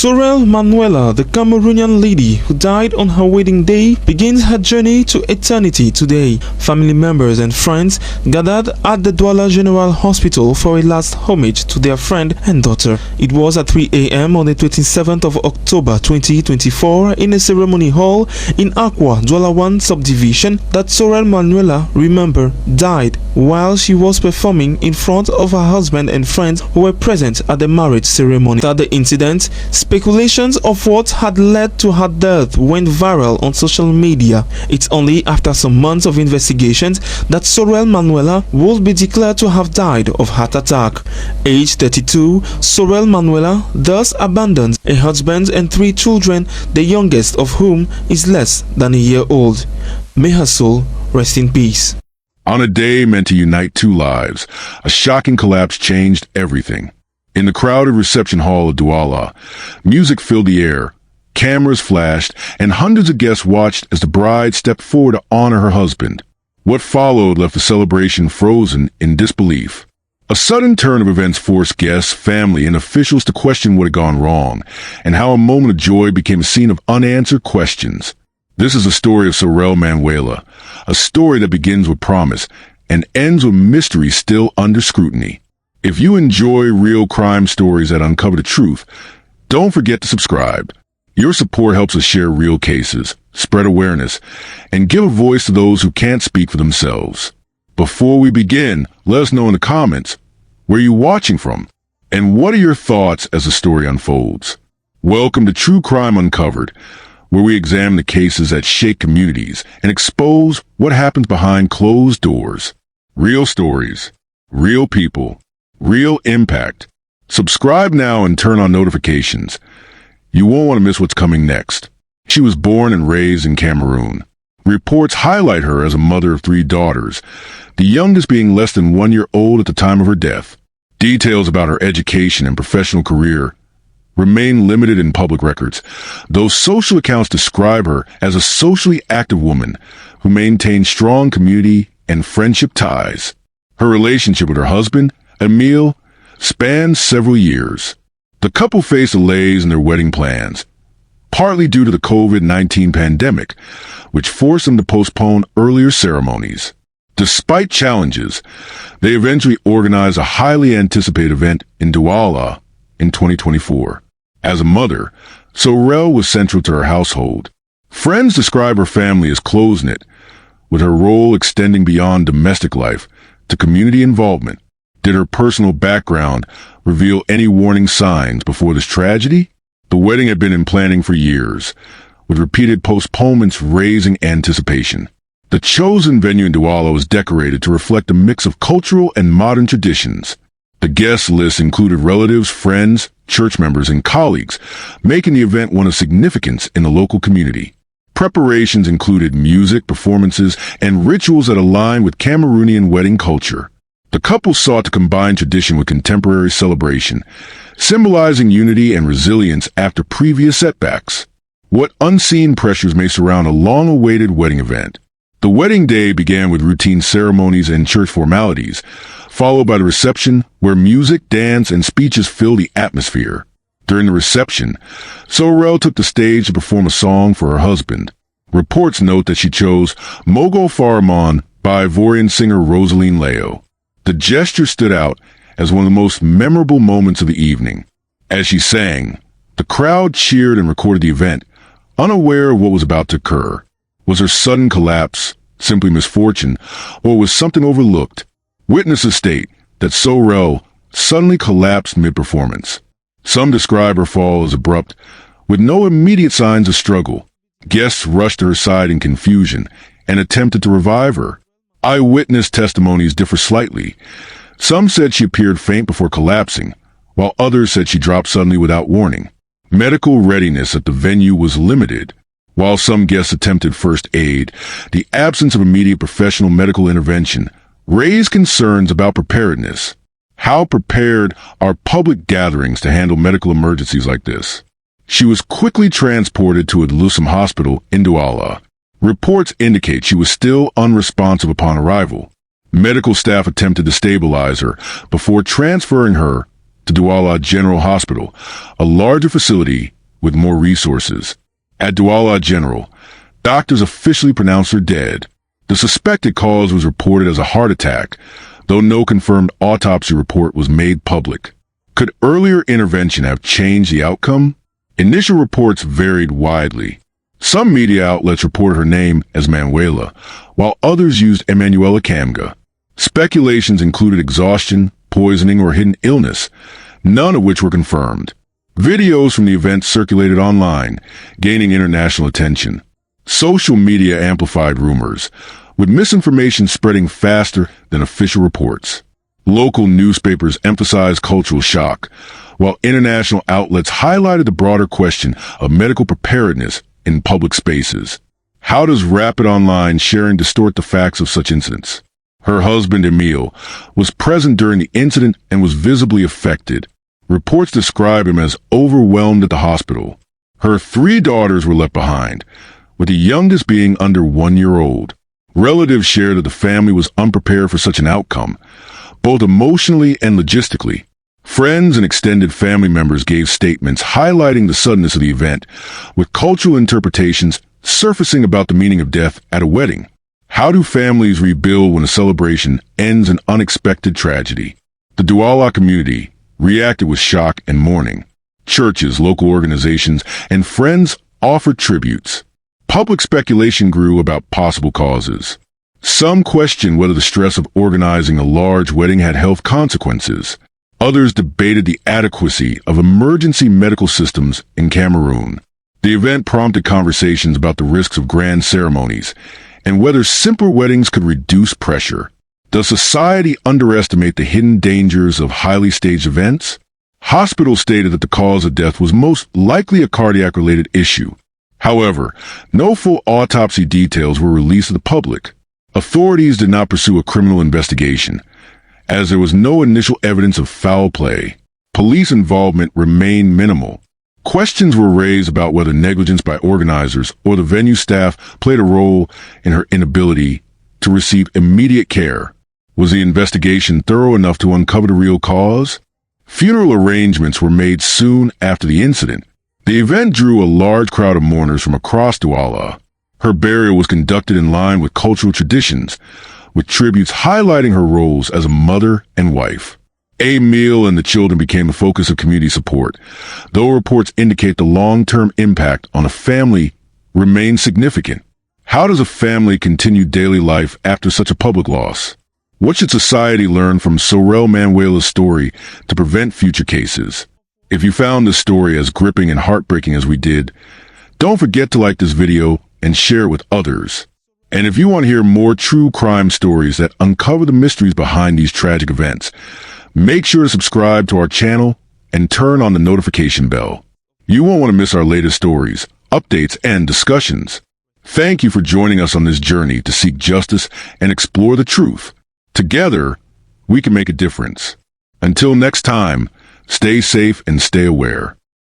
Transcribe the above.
Sorel Manuela, the Cameroonian lady who died on her wedding day, begins her journey to eternity today. Family members and friends gathered at the Douala General Hospital for a last homage to their friend and daughter. It was at 3 a.m. on the 27th of October 2024 in a ceremony hall in Aqua, Douala 1 subdivision that Sorel Manuela, remember, died while she was performing in front of her husband and friends who were present at the marriage ceremony. After the incident, speculations of what had led to her death went viral on social media. It's only after some months of investigations that Sorel Manuela would be declared to have died of heart attack. Aged 32, Sorel Manuela thus abandons a husband and 3 children, the youngest of whom is less than a year old. May her soul rest in peace. On a day meant to unite 2 lives, a shocking collapse changed everything. In the crowded reception hall of Douala, music filled the air, cameras flashed, and hundreds of guests watched as the bride stepped forward to honor her husband. What followed left the celebration frozen in disbelief. A sudden turn of events forced guests, family, and officials to question what had gone wrong, and how a moment of joy became a scene of unanswered questions. This is the story of Sorel Manuela, a story that begins with promise and ends with mystery still under scrutiny. If you enjoy real crime stories that uncover the truth, don't forget to subscribe. Your support helps us share real cases, spread awareness, and give a voice to those who can't speak for themselves. Before we begin, let us know in the comments, where you're watching from, and what are your thoughts as the story unfolds. Welcome to True Crime Uncovered, where we examine the cases that shake communities and expose what happens behind closed doors. Real stories, real people, real impact. Subscribe now and turn on notifications. You won't want to miss what's coming next. She was born and raised in Cameroon. Reports highlight her as a mother of 3 daughters, the youngest being less than 1 year old at the time of her death. Details about her education and professional career remain limited in public records, though social accounts describe her as a socially active woman who maintained strong community and friendship ties. Her relationship with her husband, Emile, spanned several years. The couple faced delays in their wedding plans, partly due to the COVID-19 pandemic, which forced them to postpone earlier ceremonies. Despite challenges, they eventually organized a highly anticipated event in Douala in 2024. As a mother, Sorel was central to her household. Friends describe her family as close-knit, with her role extending beyond domestic life to community involvement. Did her personal background reveal any warning signs before this tragedy? The wedding had been in planning for years, with repeated postponements raising anticipation. The chosen venue in Douala was decorated to reflect a mix of cultural and modern traditions. The guest list included relatives, friends, church members, and colleagues, making the event one of significance in the local community. Preparations included music, performances, and rituals that aligned with Cameroonian wedding culture. The couple sought to combine tradition with contemporary celebration, symbolizing unity and resilience after previous setbacks. What unseen pressures may surround a long-awaited wedding event? The wedding day began with routine ceremonies and church formalities, followed by the reception, where music, dance, and speeches filled the atmosphere. During the reception, Sorel took the stage to perform a song for her husband. Reports note that she chose Mogol Faramon by Ivorian singer Rosaline Leo. The gesture stood out as one of the most memorable moments of the evening. As she sang, the crowd cheered and recorded the event, unaware of what was about to occur. Was her sudden collapse simply misfortune, or was something overlooked? Witnesses state that Sorel suddenly collapsed mid-performance. Some describe her fall as abrupt, with no immediate signs of struggle. Guests rushed to her side in confusion and attempted to revive her. Eyewitness testimonies differ slightly. Some said she appeared faint before collapsing, while others said she dropped suddenly without warning. Medical readiness at the venue was limited. While some guests attempted first aid, the absence of immediate professional medical intervention raised concerns about preparedness. How prepared are public gatherings to handle medical emergencies like this? She was quickly transported to a Lusum hospital in Douala. Reports indicate she was still unresponsive upon arrival. Medical staff attempted to stabilize her before transferring her to Douala General Hospital, a larger facility with more resources. At Douala General, doctors officially pronounced her dead. The suspected cause was reported as a heart attack, though no confirmed autopsy report was made public. Could earlier intervention have changed the outcome? Initial reports varied widely. Some media outlets reported her name as Manuela, while others used Emanuela Camga. Speculations included exhaustion, poisoning, or hidden illness, none of which were confirmed. Videos from the event circulated online, gaining international attention. Social media amplified rumors, with misinformation spreading faster than official reports. Local newspapers emphasized cultural shock, while international outlets highlighted the broader question of medical preparedness in public spaces. How does rapid online sharing distort the facts of such incidents? Her husband, Emile, was present during the incident and was visibly affected. Reports describe him as overwhelmed at the hospital. Her 3 daughters were left behind, with the youngest being under 1 year old. Relatives shared that the family was unprepared for such an outcome, both emotionally and logistically. Friends and extended family members gave statements highlighting the suddenness of the event, with cultural interpretations surfacing about the meaning of death at a wedding. How do families rebuild when a celebration ends in unexpected tragedy? The Douala community reacted with shock and mourning. Churches, local organizations, and friends offered tributes. Public speculation grew about possible causes. Some questioned whether the stress of organizing a large wedding had health consequences. Others debated the adequacy of emergency medical systems in Cameroon. The event prompted conversations about the risks of grand ceremonies and whether simpler weddings could reduce pressure. Does society underestimate the hidden dangers of highly staged events? Hospitals stated that the cause of death was most likely a cardiac-related issue. However, no full autopsy details were released to the public. Authorities did not pursue a criminal investigation, as there was no initial evidence of foul play. Police involvement remained minimal. Questions were raised about whether negligence by organizers or the venue staff played a role in her inability to receive immediate care. Was the investigation thorough enough to uncover the real cause? Funeral arrangements were made soon after the incident. The event drew a large crowd of mourners from across Douala. Her burial was conducted in line with cultural traditions, with tributes highlighting her roles as a mother and wife. Emile and the children became the focus of community support, though reports indicate the long-term impact on a family remains significant. How does a family continue daily life after such a public loss? What should society learn from Sorel Manuela's story to prevent future cases? If you found this story as gripping and heartbreaking as we did, don't forget to like this video and share it with others. And if you want to hear more true crime stories that uncover the mysteries behind these tragic events, make sure to subscribe to our channel and turn on the notification bell. You won't want to miss our latest stories, updates, and discussions. Thank you for joining us on this journey to seek justice and explore the truth. Together, we can make a difference. Until next time, stay safe and stay aware.